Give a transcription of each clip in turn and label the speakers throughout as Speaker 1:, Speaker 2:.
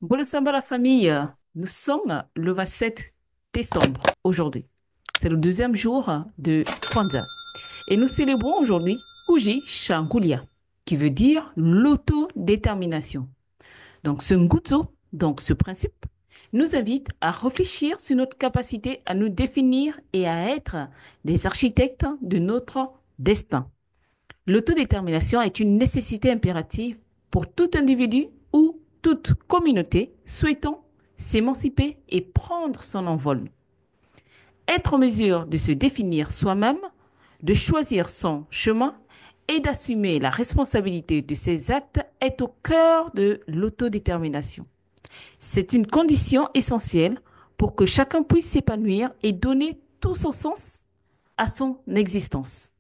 Speaker 1: Bonjour Samba la famille, nous sommes le 27 décembre aujourd'hui. C'est le deuxième jour de Kwanzaa. Et nous célébrons aujourd'hui Kuji Shangulia, qui veut dire l'autodétermination. Donc ce Nguzo, donc ce principe, nous invite à réfléchir sur notre capacité à nous définir et à être des architectes de notre destin. L'autodétermination est une nécessité impérative pour tout individu ou toute communauté souhaitant s'émanciper et prendre son envol. Être en mesure de se définir soi-même, de choisir son chemin et d'assumer la responsabilité de ses actes est au cœur de l'autodétermination. C'est une condition essentielle pour que chacun puisse s'épanouir et donner tout son sens à son existence.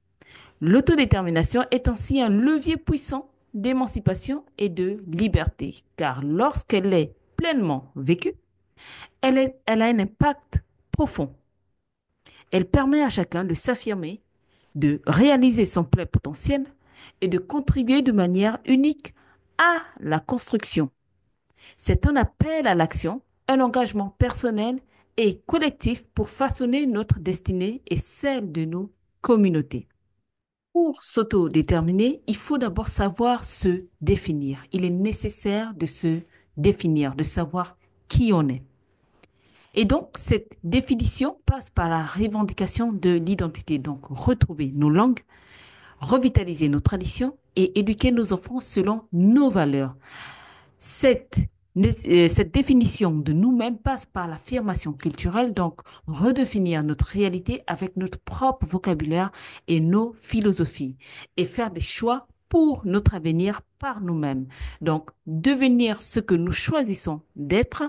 Speaker 1: L'autodétermination est ainsi un levier puissant d'émancipation et de liberté, car lorsqu'elle est pleinement vécue, elle a un impact profond. Elle permet à chacun de s'affirmer, de réaliser son plein potentiel et de contribuer de manière unique à la construction. C'est un appel à l'action, un engagement personnel et collectif pour façonner notre destinée et celle de nos communautés. Pour s'autodéterminer, il faut d'abord savoir se définir. Il est nécessaire de se définir, de savoir qui on est. Et donc, cette définition passe par la revendication de l'identité. Donc, retrouver nos langues, revitaliser nos traditions et éduquer nos enfants selon nos valeurs. Cette, cette définition de nous-mêmes passe par l'affirmation culturelle, donc redéfinir notre réalité avec notre propre vocabulaire et nos philosophies et faire des choix pour notre avenir par nous-mêmes. Donc, devenir ce que nous choisissons d'être,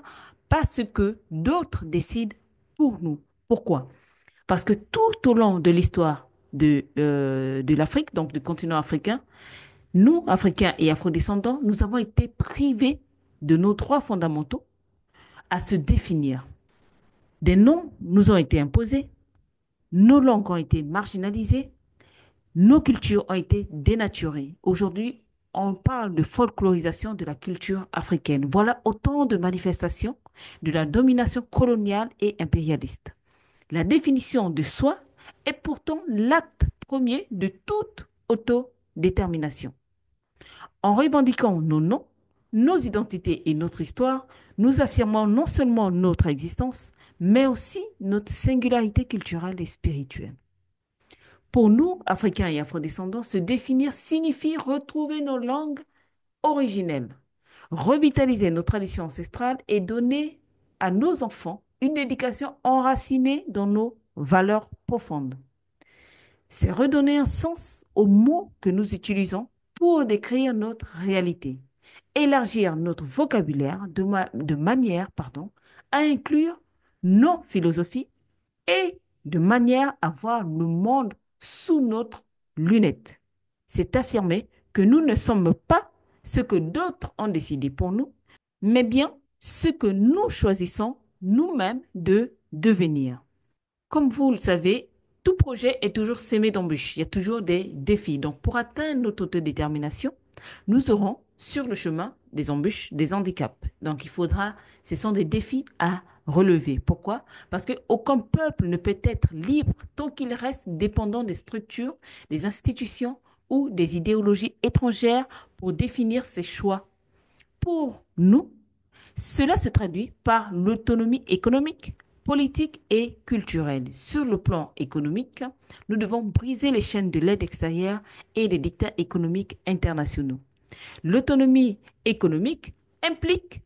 Speaker 1: pas ce que d'autres décident pour nous. Pourquoi? Parce que tout au long de l'histoire de l'Afrique, donc du continent africain, nous, Africains et Afrodescendants, nous avons été privés de nos droits fondamentaux à se définir. Des noms nous ont été imposés, nos langues ont été marginalisées, nos cultures ont été dénaturées. Aujourd'hui, on parle de folklorisation de la culture africaine. Voilà autant de manifestations de la domination coloniale et impérialiste. La définition de soi est pourtant l'acte premier de toute autodétermination. En revendiquant nos noms, nos identités et notre histoire, nous affirmons non seulement notre existence, mais aussi notre singularité culturelle et spirituelle. Pour nous, Africains et Afrodescendants, se définir signifie retrouver nos langues originelles, revitaliser nos traditions ancestrales et donner à nos enfants une éducation enracinée dans nos valeurs profondes. C'est redonner un sens aux mots que nous utilisons pour décrire notre réalité, élargir notre vocabulaire de manière à inclure nos philosophies et de manière à voir le monde sous notre lunette. C'est affirmer que nous ne sommes pas ce que d'autres ont décidé pour nous, mais bien ce que nous choisissons nous-mêmes de devenir. Comme vous le savez, tout projet est toujours semé d'embûches. Il y a toujours des défis. Donc, pour atteindre notre autodétermination, nous aurons sur le chemin des embûches, des handicaps. Donc, ce sont des défis à relever. Pourquoi? Parce qu'aucun peuple ne peut être libre tant qu'il reste dépendant des structures, des institutions ou des idéologies étrangères pour définir ses choix. Pour nous, cela se traduit par l'autonomie économique, politique et culturelle. Sur le plan économique, nous devons briser les chaînes de l'aide extérieure et les dictats économiques internationaux. L'autonomie économique implique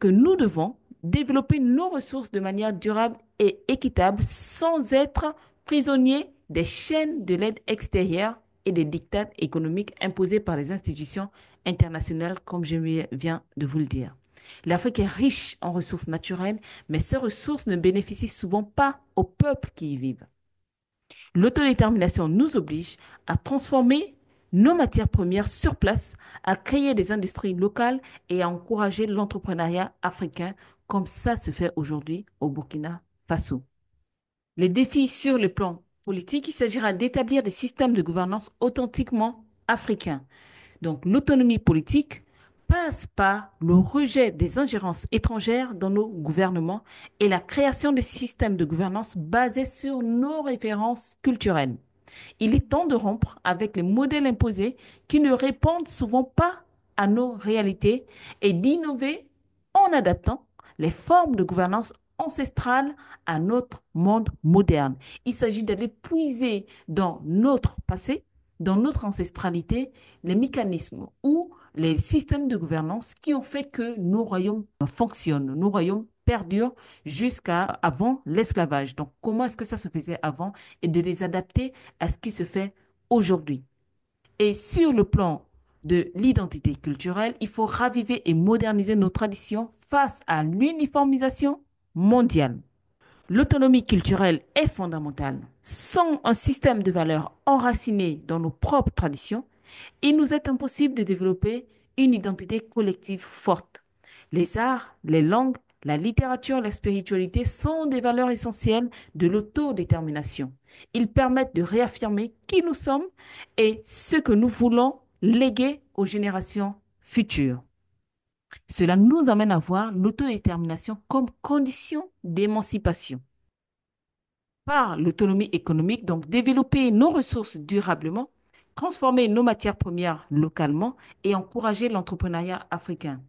Speaker 1: que nous devons développer nos ressources de manière durable et équitable sans être prisonniers des chaînes de l'aide extérieure et des dictats économiques imposés par les institutions internationales, comme je viens de vous le dire. L'Afrique est riche en ressources naturelles, mais ces ressources ne bénéficient souvent pas aux peuples qui y vivent. L'autodétermination nous oblige à transformer nos matières premières sur place, à créer des industries locales et à encourager l'entrepreneuriat africain comme ça se fait aujourd'hui au Burkina Faso. Les défis sur le plan politique, il s'agira d'établir des systèmes de gouvernance authentiquement africains. Donc l'autonomie politique passe par le rejet des ingérences étrangères dans nos gouvernements et la création de systèmes de gouvernance basés sur nos références culturelles. Il est temps de rompre avec les modèles imposés qui ne répondent souvent pas à nos réalités et d'innover en adaptant les formes de gouvernance ancestrales à notre monde moderne. Il s'agit d'aller puiser dans notre passé, dans notre ancestralité, les mécanismes ou les systèmes de gouvernance qui ont fait que nos royaumes fonctionnent, nos royaumes perdurent jusqu'à avant l'esclavage. Donc, comment est-ce que ça se faisait avant et de les adapter à ce qui se fait aujourd'hui. Et sur le plan de l'identité culturelle, il faut raviver et moderniser nos traditions face à l'uniformisation mondiale. L'autonomie culturelle est fondamentale. Sans un système de valeurs enraciné dans nos propres traditions, il nous est impossible de développer une identité collective forte. Les arts, les langues, la littérature, la spiritualité sont des valeurs essentielles de l'autodétermination. Ils permettent de réaffirmer qui nous sommes et ce que nous voulons léguer aux générations futures. Cela nous amène à voir l'autodétermination comme condition d'émancipation. Par l'autonomie économique, donc développer nos ressources durablement, transformer nos matières premières localement et encourager l'entrepreneuriat africain.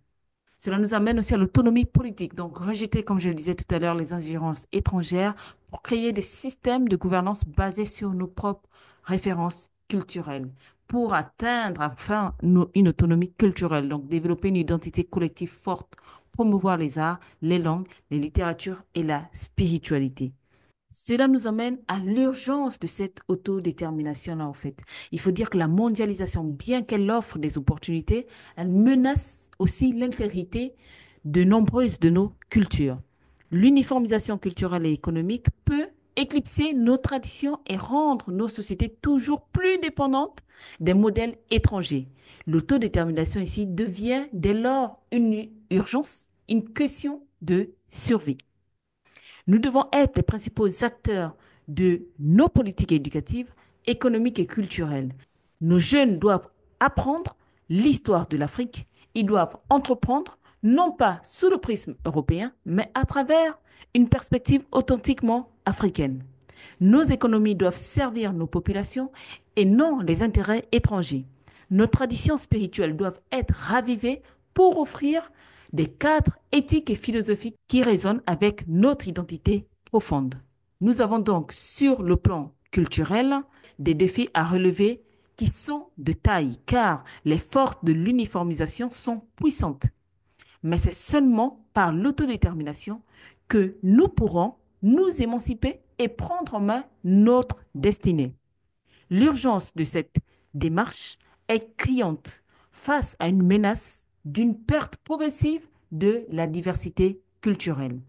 Speaker 1: Cela nous amène aussi à l'autonomie politique, donc rejeter, comme je le disais tout à l'heure, les ingérences étrangères pour créer des systèmes de gouvernance basés sur nos propres références culturelles, pour atteindre enfin une autonomie culturelle, donc développer une identité collective forte, promouvoir les arts, les langues, les littératures et la spiritualité. Cela nous amène à l'urgence de cette autodétermination-là, en fait. Il faut dire que la mondialisation, bien qu'elle offre des opportunités, elle menace aussi l'intégrité de nombreuses de nos cultures. L'uniformisation culturelle et économique peut éclipser nos traditions et rendre nos sociétés toujours plus dépendantes des modèles étrangers. L'autodétermination ici devient dès lors une urgence, une question de survie. Nous devons être les principaux acteurs de nos politiques éducatives, économiques et culturelles. Nos jeunes doivent apprendre l'histoire de l'Afrique. Ils doivent entreprendre, non pas sous le prisme européen, mais à travers une perspective authentiquement africaine. Nos économies doivent servir nos populations et non les intérêts étrangers. Nos traditions spirituelles doivent être ravivées pour offrir des cadres éthiques et philosophiques qui résonnent avec notre identité profonde. Nous avons donc sur le plan culturel des défis à relever qui sont de taille, car les forces de l'uniformisation sont puissantes. Mais c'est seulement par l'autodétermination que nous pourrons nous émanciper et prendre en main notre destinée. L'urgence de cette démarche est criante face à une menace d'une perte progressive de la diversité culturelle.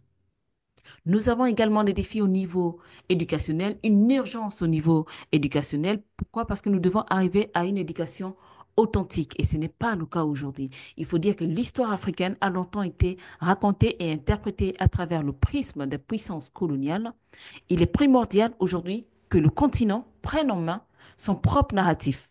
Speaker 1: Nous avons également des défis au niveau éducationnel, une urgence au niveau éducationnel. Pourquoi? Parce que nous devons arriver à une éducation authentique et ce n'est pas le cas aujourd'hui. Il faut dire que l'histoire africaine a longtemps été racontée et interprétée à travers le prisme des puissances coloniales. Il est primordial aujourd'hui que le continent prenne en main son propre narratif,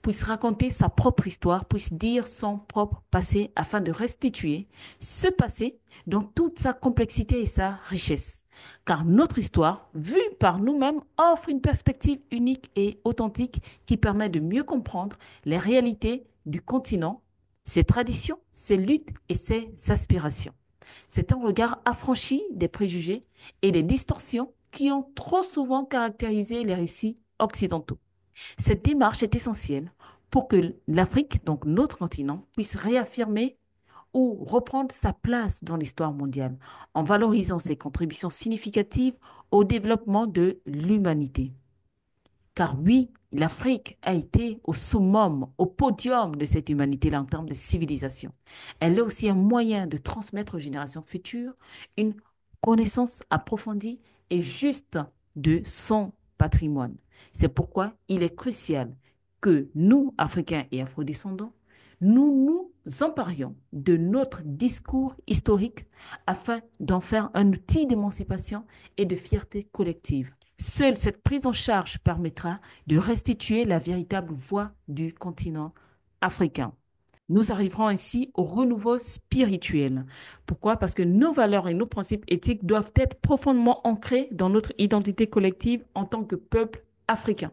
Speaker 1: puisse raconter sa propre histoire, puisse dire son propre passé afin de restituer ce passé dans toute sa complexité et sa richesse. Car notre histoire, vue par nous-mêmes, offre une perspective unique et authentique qui permet de mieux comprendre les réalités du continent, ses traditions, ses luttes et ses aspirations. C'est un regard affranchi des préjugés et des distorsions qui ont trop souvent caractérisé les récits occidentaux. Cette démarche est essentielle pour que l'Afrique, donc notre continent, puisse réaffirmer ou reprendre sa place dans l'histoire mondiale en valorisant ses contributions significatives au développement de l'humanité. Car oui, l'Afrique a été au summum, au podium de cette humanité-là en termes de civilisation. Elle est aussi un moyen de transmettre aux générations futures une connaissance approfondie et juste de son patrimoine. C'est pourquoi il est crucial que nous, Africains et Afrodescendants, nous nous emparions de notre discours historique afin d'en faire un outil d'émancipation et de fierté collective. Seule cette prise en charge permettra de restituer la véritable voix du continent africain. Nous arriverons ainsi au renouveau spirituel. Pourquoi? Parce que nos valeurs et nos principes éthiques doivent être profondément ancrés dans notre identité collective en tant que peuple africain.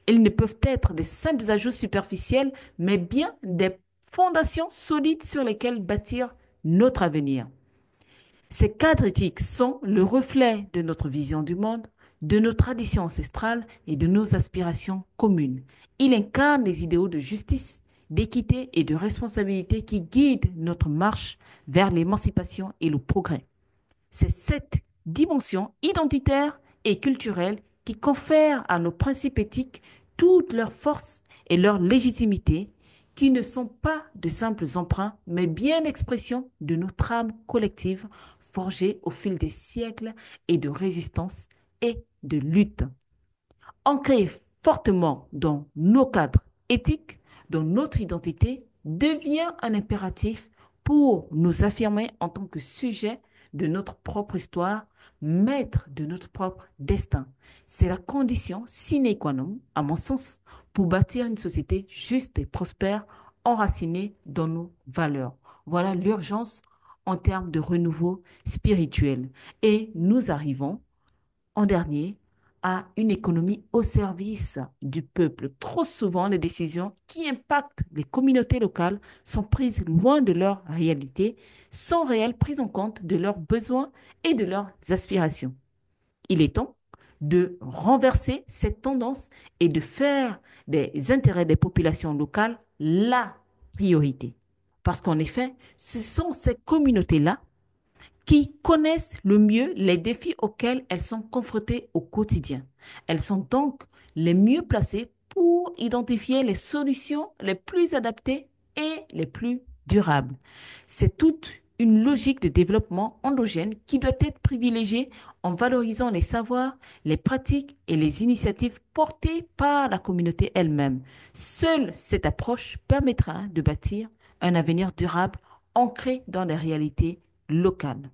Speaker 1: Ils ne peuvent être des simples ajouts superficiels, mais bien des fondations solides sur lesquelles bâtir notre avenir. Ces cadres éthiques sont le reflet de notre vision du monde, de nos traditions ancestrales et de nos aspirations communes. Ils incarnent les idéaux de justice, d'équité et de responsabilité qui guident notre marche vers l'émancipation et le progrès. C'est cette dimension identitaire et culturelle qui confère à nos principes éthiques toute leur force et leur légitimité, qui ne sont pas de simples emprunts, mais bien l'expression de notre âme collective forgée au fil des siècles et de résistance et de lutte. Ancrée fortement dans nos cadres éthiques, dans notre identité, devient un impératif pour nous affirmer en tant que sujet de notre propre histoire, maître de notre propre destin. C'est la condition sine qua non, à mon sens, pour bâtir une société juste et prospère, enracinée dans nos valeurs. Voilà l'urgence en termes de renouveau spirituel. Et nous arrivons en dernier, à une économie au service du peuple. Trop souvent, les décisions qui impactent les communautés locales sont prises loin de leur réalité, sans réelle prise en compte de leurs besoins et de leurs aspirations. Il est temps de renverser cette tendance et de faire des intérêts des populations locales la priorité. Parce qu'en effet, ce sont ces communautés-là qui connaissent le mieux les défis auxquels elles sont confrontées au quotidien. Elles sont donc les mieux placées pour identifier les solutions les plus adaptées et les plus durables. C'est toute une logique de développement endogène qui doit être privilégiée en valorisant les savoirs, les pratiques et les initiatives portées par la communauté elle-même. Seule cette approche permettra de bâtir un avenir durable ancré dans les réalités locales.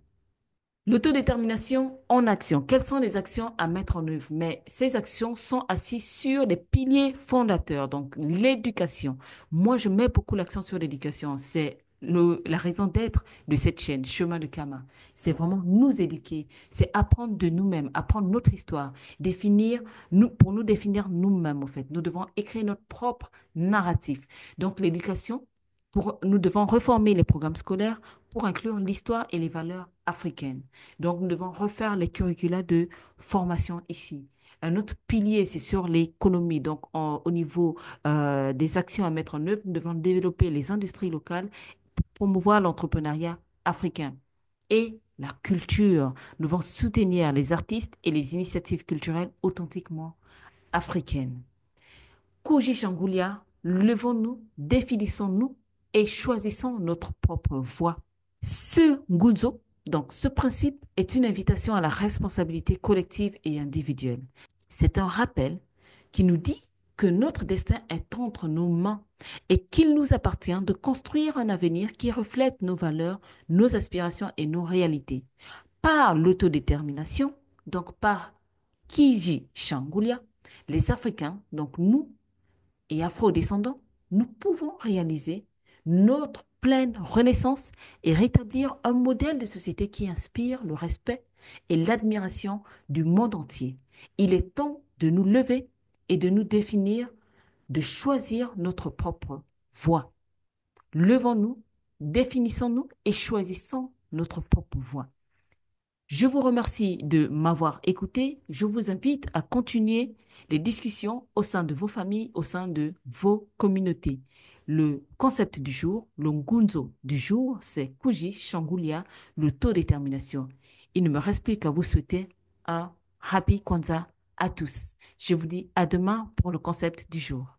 Speaker 1: L'autodétermination en action. Quelles sont les actions à mettre en œuvre? Mais ces actions sont assises sur des piliers fondateurs, donc l'éducation. Moi, je mets beaucoup l'accent sur l'éducation. C'est la raison d'être de cette chaîne, Chemin de Kama. C'est vraiment nous éduquer, c'est apprendre de nous-mêmes, apprendre notre histoire, définir, pour nous définir nous-mêmes, en fait. Nous devons écrire notre propre narratif. Donc, l'éducation, nous devons reformer les programmes scolaires pour inclure l'histoire et les valeurs africaines. Donc, nous devons refaire les curricula de formation ici. Un autre pilier, c'est sur l'économie. Donc, au niveau des actions à mettre en œuvre, nous devons développer les industries locales pour promouvoir l'entrepreneuriat africain. Et la culture. Nous devons soutenir les artistes et les initiatives culturelles authentiquement africaines. Koji Changulia, levons-nous, définissons-nous et choisissons notre propre voie. Ce nguzo, donc ce principe, est une invitation à la responsabilité collective et individuelle. C'est un rappel qui nous dit que notre destin est entre nos mains et qu'il nous appartient de construire un avenir qui reflète nos valeurs, nos aspirations et nos réalités. Par l'autodétermination, donc par Kiji Changulia, les Africains, donc nous, et afro-descendants, nous pouvons réaliser notre pleine renaissance et rétablir un modèle de société qui inspire le respect et l'admiration du monde entier. Il est temps de nous lever et de nous définir, de choisir notre propre voie. Levons-nous, définissons-nous et choisissons notre propre voie. Je vous remercie de m'avoir écouté. Je vous invite à continuer les discussions au sein de vos familles, au sein de vos communautés. Le concept du jour, le ngunzo du jour, c'est Kuji Changulia, l'autodétermination. Il ne me reste plus qu'à vous souhaiter un Happy Kwanzaa à tous. Je vous dis à demain pour le concept du jour.